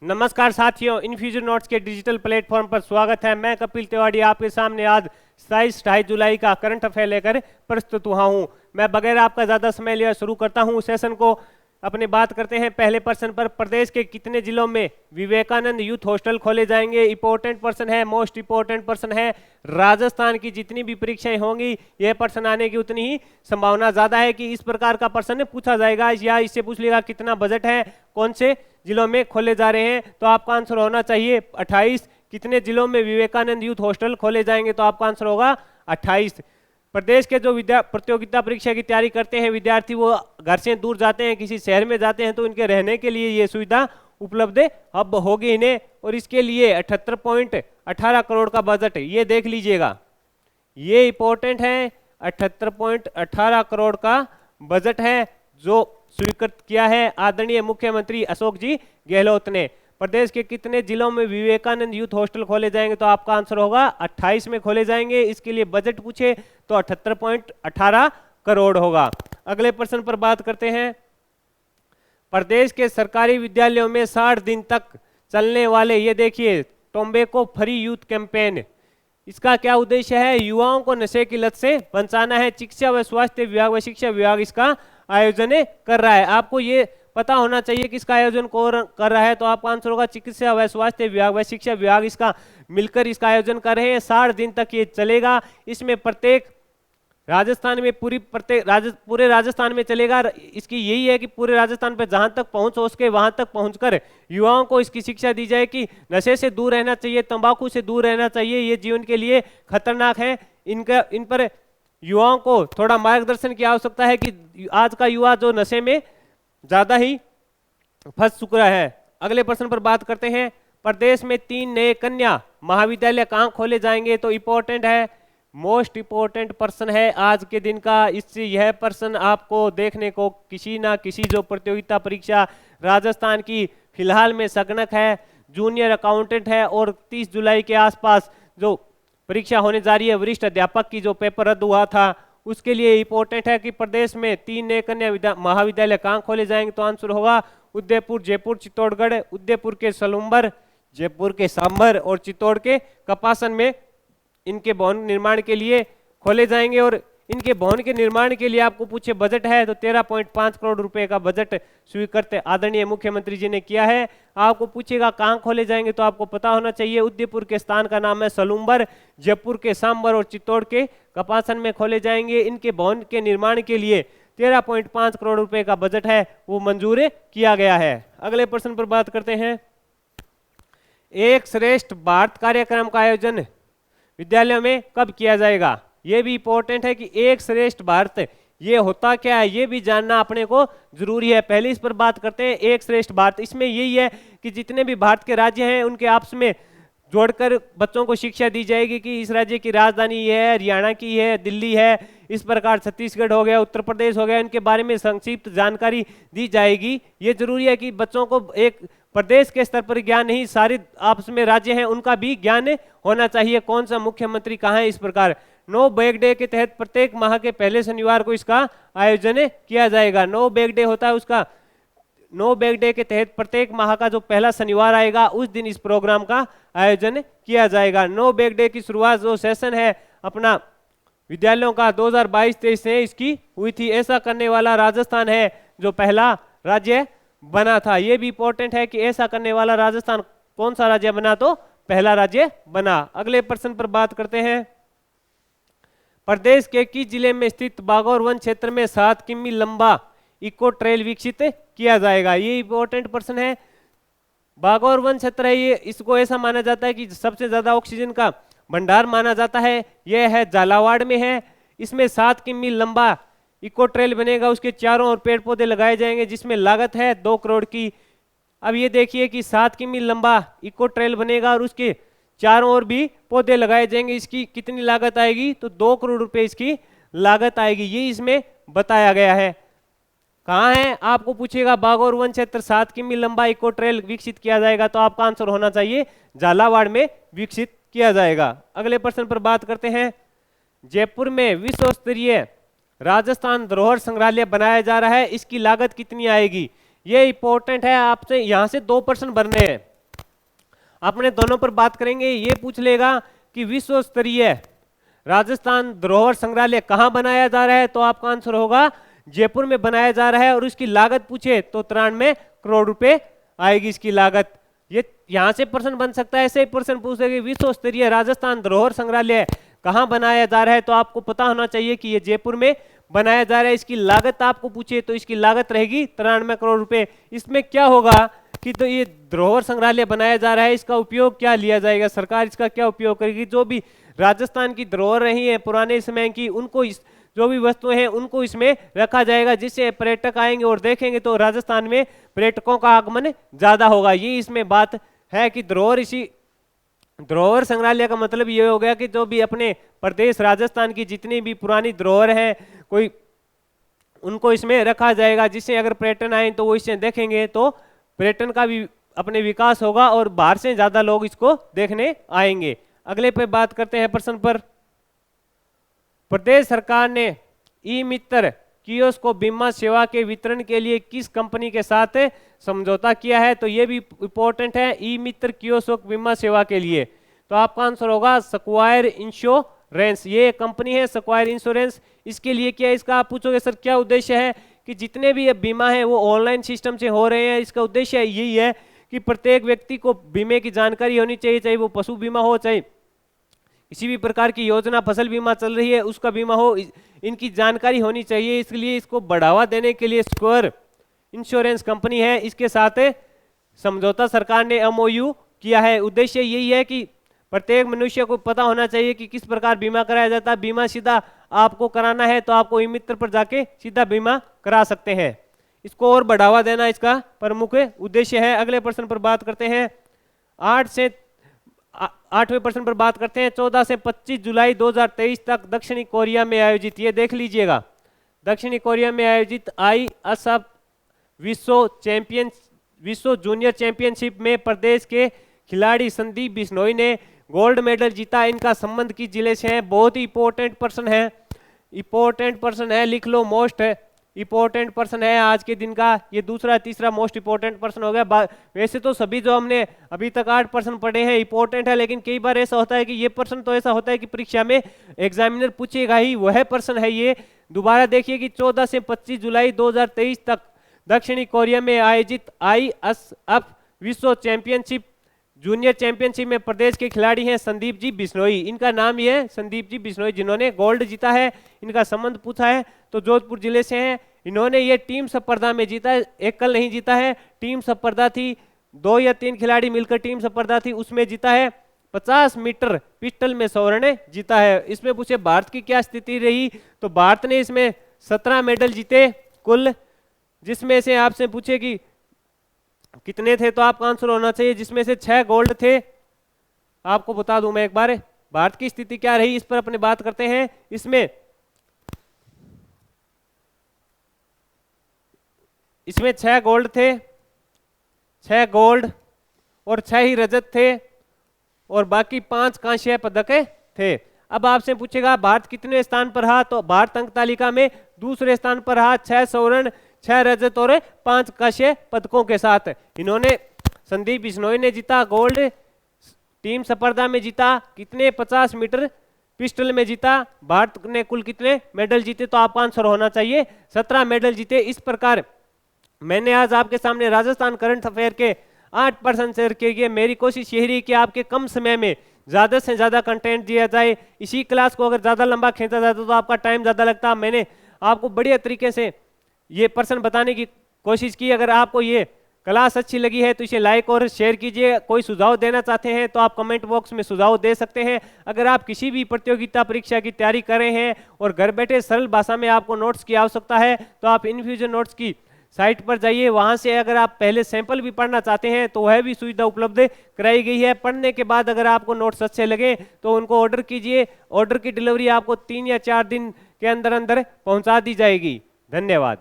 नमस्कार साथियों, infusion notes के डिजिटल प्लेटफॉर्म पर स्वागत है। मैं कपिल तिवारी आपके सामने आज 27-28 जुलाई का करंट अफेयर लेकर प्रस्तुत हुआ हूं। मैं बगैर आपका ज़्यादा समय लिया शुरू करता हूं सेशन को। अपनी बात करते हैं पहले प्रश्न पर। प्रदेश के कितने जिलों में विवेकानंद यूथ हॉस्टल खोले जाएंगे? इंपॉर्टेंट प्रश्न है, मोस्ट इंपॉर्टेंट प्रश्न है। राजस्थान की जितनी भी परीक्षाएं होंगी यह प्रश्न आने की उतनी ही संभावना ज़्यादा है कि इस प्रकार का प्रश्न पूछा जाएगा, या इससे पूछ लेगा कितना बजट है, कौन से जिलों में खोले जा रहे हैं। तो आपका आंसर होना चाहिए 28। कितने जिलों में विवेकानंद यूथ हॉस्टल खोले जाएंगे? तो आपका आंसर होगा 28। प्रदेश के जो प्रतियोगिता परीक्षा की तैयारी करते हैं विद्यार्थी, वो घर से दूर जाते हैं, किसी शहर में जाते हैं, तो इनके रहने के लिए ये सुविधा उपलब्ध अब होगी इन्हें। और इसके लिए 78.18 करोड़ का बजट है, ये देख लीजिएगा, ये इंपॉर्टेंट है। 78.18 करोड़ का बजट है जो स्वीकृत किया है आदरणीय मुख्यमंत्री अशोक जी गहलोत ने। प्रदेश के कितने जिलों में विवेकानंद यूथ हॉस्टल खोले जाएंगे? तो आपका आंसर होगा 28 में खोले जाएंगे। इसके लिए बजट पूछे तो 78.18 करोड़ होगा। अगले प्रश्न पर बात करते हैं। प्रदेश के सरकारी विद्यालयों में 60 दिन तक चलने वाले, ये देखिए, टोबैको फ्री यूथ कैंपेन, इसका क्या उद्देश्य है? युवाओं को नशे की लत से बचाना है। शिक्षा व स्वास्थ्य विभाग व शिक्षा विभाग इसका आयोजन कर रहा है। आपको ये पता होना चाहिए कि इसका आयोजन कौन कर रहा है। तो आपका आंसर होगा चिकित्सा व स्वास्थ्य विभाग व शिक्षा विभाग इसका मिलकर इसका आयोजन कर रहे हैं। 60 दिन तक ये चलेगा। इसमें प्रत्येक राजस्थान में पूरे राजस्थान में चलेगा। इसकी यही है कि पूरे राजस्थान पे जहां तक पहुंच हो सके वहां तक पहुंचकर युवाओं को इसकी शिक्षा दी जाए कि नशे से दूर रहना चाहिए, तंबाकू से दूर रहना चाहिए, ये जीवन के लिए खतरनाक है। इन पर युवाओं को थोड़ा मार्गदर्शन की आवश्यकता है कि आज का युवा जो नशे में ज्यादा ही फंस चुका है। अगले प्रश्न पर बात करते हैं। प्रदेश में 3 नए कन्या महाविद्यालय कहाँ खोले जाएंगे? तो इंपॉर्टेंट है, मोस्ट इंपॉर्टेंट प्रश्न है आज के दिन का। इससे यह प्रश्न आपको देखने को किसी ना किसी जो प्रतियोगिता परीक्षा राजस्थान की फिलहाल में संगणक है, जूनियर अकाउंटेंट है, और 30 जुलाई के आसपास जो परीक्षा होने जा रही है वरिष्ठ अध्यापक की, जो पेपर रद्द हुआ था, उसके लिए इंपॉर्टेंट है कि प्रदेश में 3 नए कन्या महाविद्यालय कहाँ खोले जाएंगे? तो आंसर होगा उदयपुर, जयपुर, चित्तौड़गढ़। उदयपुर के सलूम्बर, जयपुर के सांबर और चित्तौड़ के कपासन में इनके भवन निर्माण के लिए खोले जाएंगे। और इनके भवन के निर्माण के लिए आपको पूछे बजट है तो 13.5 करोड़ रुपए का बजट स्वीकृत आदरणीय मुख्यमंत्री जी ने किया है। आपको पूछेगा कहाँ खोले जाएंगे तो आपको पता होना चाहिए। उदयपुर के स्थान का नाम है सलूम्बर, जयपुर के सांबर और चित्तौड़ के कपासन में खोले जाएंगे। इनके भवन के निर्माण के लिए 13.5 करोड़ रुपए का बजट है वो मंजूर किया गया है। अगले प्रश्न पर बात करते हैं। एक श्रेष्ठ भारत कार्यक्रम का आयोजन विद्यालयों में कब किया जाएगा? ये भी इंपॉर्टेंट है कि एक श्रेष्ठ भारत ये होता क्या है, ये भी जानना अपने को जरूरी है। पहले इस पर बात करते हैं। एक श्रेष्ठ भारत, इसमें यही है कि जितने भी भारत के राज्य हैं उनके आपस में जोड़कर बच्चों को शिक्षा दी जाएगी कि इस राज्य की राजधानी ये है, हरियाणा की है, दिल्ली है, इस प्रकार छत्तीसगढ़ हो गया, उत्तर प्रदेश हो गया, इनके बारे में संक्षिप्त जानकारी दी जाएगी। ये जरूरी है कि बच्चों को एक प्रदेश के स्तर पर ज्ञान नहीं, सारे आपस में राज्य हैं उनका भी ज्ञान होना चाहिए, कौन सा मुख्यमंत्री कहाँ है। इस प्रकार नो बैग डे के तहत प्रत्येक माह के पहले शनिवार को इसका आयोजन किया जाएगा। नो बैग डे होता है उसका, नो बैग डे के तहत प्रत्येक माह का जो पहला शनिवार आएगा उस दिन इस प्रोग्राम का आयोजन किया जाएगा। नो बैग डे की शुरुआत जो सेशन है अपना विद्यालयों का 2022-23 से इसकी हुई थी। ऐसा करने वाला राजस्थान है जो पहला राज्य बना था। ये भी इंपॉर्टेंट है कि ऐसा करने वाला राजस्थान कौन सा राज्य बना? तो पहला राज्य बना। अगले प्रश्न पर बात करते हैं। प्रदेश के किस जिले में स्थित बागौर वन क्षेत्र में 7 किमी लंबा इको ट्रेल विकसित किया जाएगा? ये इंपॉर्टेंट प्रश्न है। बागौर वन क्षेत्र है ये, इसको ऐसा माना जाता है कि सबसे ज्यादा ऑक्सीजन का भंडार माना जाता है। यह है झालावाड़ में है। इसमें 7 किमी लंबा इको ट्रेल बनेगा, उसके चारों ओर पेड़ पौधे लगाए जाएंगे जिसमें लागत है 2 करोड़ की। अब ये देखिए कि 7 किमी लंबा इको ट्रेल बनेगा और उसके चारों ओर भी पौधे लगाए जाएंगे। इसकी कितनी लागत आएगी? तो 2 करोड़ रुपए इसकी लागत आएगी। ये इसमें बताया गया है। कहाँ है आपको पूछेगा, बागौर वन क्षेत्र 7 किमी लंबा इको ट्रेल विकसित किया जाएगा, तो आपका आंसर होना चाहिए झालावाड़ में विकसित किया जाएगा। अगले प्रश्न पर बात करते हैं। जयपुर में विश्व स्तरीय राजस्थान धरोहर संग्रहालय बनाया जा रहा है, इसकी लागत कितनी आएगी? ये इंपॉर्टेंट है, आपसे यहाँ से 2 प्रश्न बनने हैं। अपने दोनों पर बात करेंगे। ये पूछ लेगा कि विश्व स्तरीय राजस्थान धरोहर संग्रहालय कहाँ बनाया जा रहा है, तो आपका आंसर होगा जयपुर में बनाया जा रहा है। और इसकी लागत पूछे तो 93 करोड़ रुपए आएगी इसकी लागत। ये यहाँ से प्रश्न बन सकता है, ऐसे ही प्रश्न पूछेगा विश्व स्तरीय राजस्थान धरोहर संग्रहालय कहाँ बनाया जा रहा है, तो आपको पता होना चाहिए कि ये जयपुर में बनाया जा रहा है। इसकी लागत आपको पूछे तो इसकी लागत रहेगी 93 करोड़ रुपए। इसमें क्या होगा कि तो ये धरोहर संग्रहालय बनाया जा रहा है, इसका उपयोग क्या लिया जाएगा, सरकार इसका क्या उपयोग करेगी, जो भी राजस्थान की धरोहर रही है पुराने समय की, उनको जो भी वस्तुएं हैं उनको इसमें रखा जाएगा, जिससे पर्यटक आएंगे और देखेंगे तो राजस्थान में पर्यटकों का आगमन ज्यादा होगा। ये इसमें बात है कि धरोहर संग्रहालय का मतलब ये हो गया कि जो भी अपने प्रदेश राजस्थान की जितनी भी पुरानी धरोहर है कोई उनको इसमें रखा जाएगा, जिससे अगर पर्यटन आए तो वो इसे देखेंगे तो पर्यटन का भी अपने विकास होगा और बाहर से ज्यादा लोग इसको देखने आएंगे। अगले पे बात करते हैं प्रश्न पर। प्रदेश सरकार ने ई मित्र कियोस्क को बीमा सेवा के वितरण के लिए किस कंपनी के साथ समझौता किया है, तो ये भी इंपॉर्टेंट है। ई मित्र कियोस्क बीमा सेवा के लिए तो आपका आंसर होगा स्क्वायर इंश्योरेंस। ये कंपनी है स्क्वायर इंश्योरेंस। इसके लिए क्या, इसका आप पूछोगे सर क्या उद्देश्य है, कि जितने भी अब बीमा है वो ऑनलाइन सिस्टम से हो रहे हैं। इसका उद्देश्य यही है कि प्रत्येक व्यक्ति को बीमे की जानकारी होनी चाहिए, चाहे वो पशु बीमा हो, चाहे किसी भी प्रकार की योजना, फसल बीमा चल रही है उसका बीमा हो, इनकी जानकारी होनी चाहिए। इसलिए इसको बढ़ावा देने के लिए स्क्वायर इंश्योरेंस कंपनी है, इसके साथ समझौता सरकार ने MOU किया है। उद्देश्य यही है कि प्रत्येक मनुष्य को पता होना चाहिए कि किस प्रकार बीमा कराया जाता है। बीमा सीधा आपको कराना है तो आपको ई मित्र पर जाके सीधा बीमा करा सकते हैं। इसको और बढ़ावा देना इसका प्रमुख उद्देश्य है। अगले प्रश्न पर बात करते हैं। 8वें प्रश्न पर बात करते हैं। 14 से 25 जुलाई 2023 तक दक्षिणी कोरिया में आयोजित, ये देख लीजिएगा, दक्षिणी कोरिया में आयोजित ISF विश्व जूनियर चैंपियनशिप में प्रदेश के खिलाड़ी संदीप बिश्नोई ने गोल्ड मेडल जीता। इनका संबंध किस जिले से है, बहुत ही इंपॉर्टेंट पर्सन है, इंपॉर्टेंट पर्सन है, लिख लो, मोस्ट इंपॉर्टेंट पर्सन है आज के दिन का। ये दूसरा तीसरा मोस्ट इंपॉर्टेंट पर्सन हो गया। वैसे तो सभी जो हमने अभी तक 8 पर्सन पढ़े हैं इंपॉर्टेंट है, लेकिन कई बार ऐसा होता है कि ये पर्सन तो ऐसा होता है कि परीक्षा में एग्जामिनर पूछेगा ही, वह पर्सन है ये। दोबारा देखिए कि 14 से 25 जुलाई 2023 तक दक्षिणी कोरिया में आयोजित ISF विश्व चैंपियनशिप जूनियर चैंपियनशिप में प्रदेश के खिलाड़ी हैं संदीप जी बिश्नोई। इनका नाम ये है संदीप जी बिश्नोई, जिन्होंने गोल्ड जीता है। इनका संबंध पूछा है तो जोधपुर जिले से हैं। इन्होंने ये टीम स्पर्धा में जीता है, एकल नहीं जीता है, टीम स्पर्धा थी, 2 या 3 खिलाड़ी मिलकर टीम स्पर्धा थी, उसमें जीता है। 50 मीटर पिस्टल में स्वर्ण जीता है। इसमें पूछे भारत की क्या स्थिति रही, तो भारत ने इसमें 17 मेडल जीते कुल, जिसमें से आपसे पूछे कि कितने थे, तो आपका आंसर होना चाहिए जिसमें से 6 गोल्ड थे। आपको बता दूं मैं एक बार भारत की स्थिति क्या रही, इस पर अपने बात करते हैं। इसमें 6 गोल्ड थे, 6 गोल्ड और 6 ही रजत थे और बाकी 5 कांस्य पदक थे। अब आपसे पूछेगा भारत कितने स्थान पर रहा, तो भारत अंक तालिका में दूसरे स्थान पर रहा, 6 स्वर्ण 6 रजत और 5 कांस्य पदकों के साथ। इन्होंने संदीप बिश्नोई ने जीता गोल्ड, टीम स्पर्धा में जीता कितने, 50 मीटर पिस्टल में जीता। भारत ने कुल कितने मेडल जीते, तो आपका आंसर होना चाहिए 17 मेडल जीते। इस प्रकार मैंने आज आपके सामने राजस्थान करंट अफेयर के 8 पर्सन शेयर किए। मेरी कोशिश यही रही कि आपके कम समय में ज्यादा से ज्यादा कंटेंट दिया जाए। इसी क्लास को अगर ज्यादा लंबा खींचा जाता तो आपका टाइम ज्यादा लगता। मैंने आपको बढ़िया तरीके से ये पर्सन बताने की कोशिश की। अगर आपको ये क्लास अच्छी लगी है तो इसे लाइक और शेयर कीजिए। कोई सुझाव देना चाहते हैं तो आप कमेंट बॉक्स में सुझाव दे सकते हैं। अगर आप किसी भी प्रतियोगिता परीक्षा की तैयारी कर रहे हैं और घर बैठे सरल भाषा में आपको नोट्स की आवश्यकता है तो आप इनफ्यूजन नोट्स की साइट पर जाइए। वहां से अगर आप पहले सैंपल भी पढ़ना चाहते हैं तो वह भी सुविधा उपलब्ध कराई गई है। पढ़ने के बाद अगर आपको नोट्स अच्छे लगे तो उनको ऑर्डर कीजिए। ऑर्डर की डिलीवरी आपको 3 या 4 दिन के अंदर अंदर पहुंचा दी जाएगी। धन्यवाद।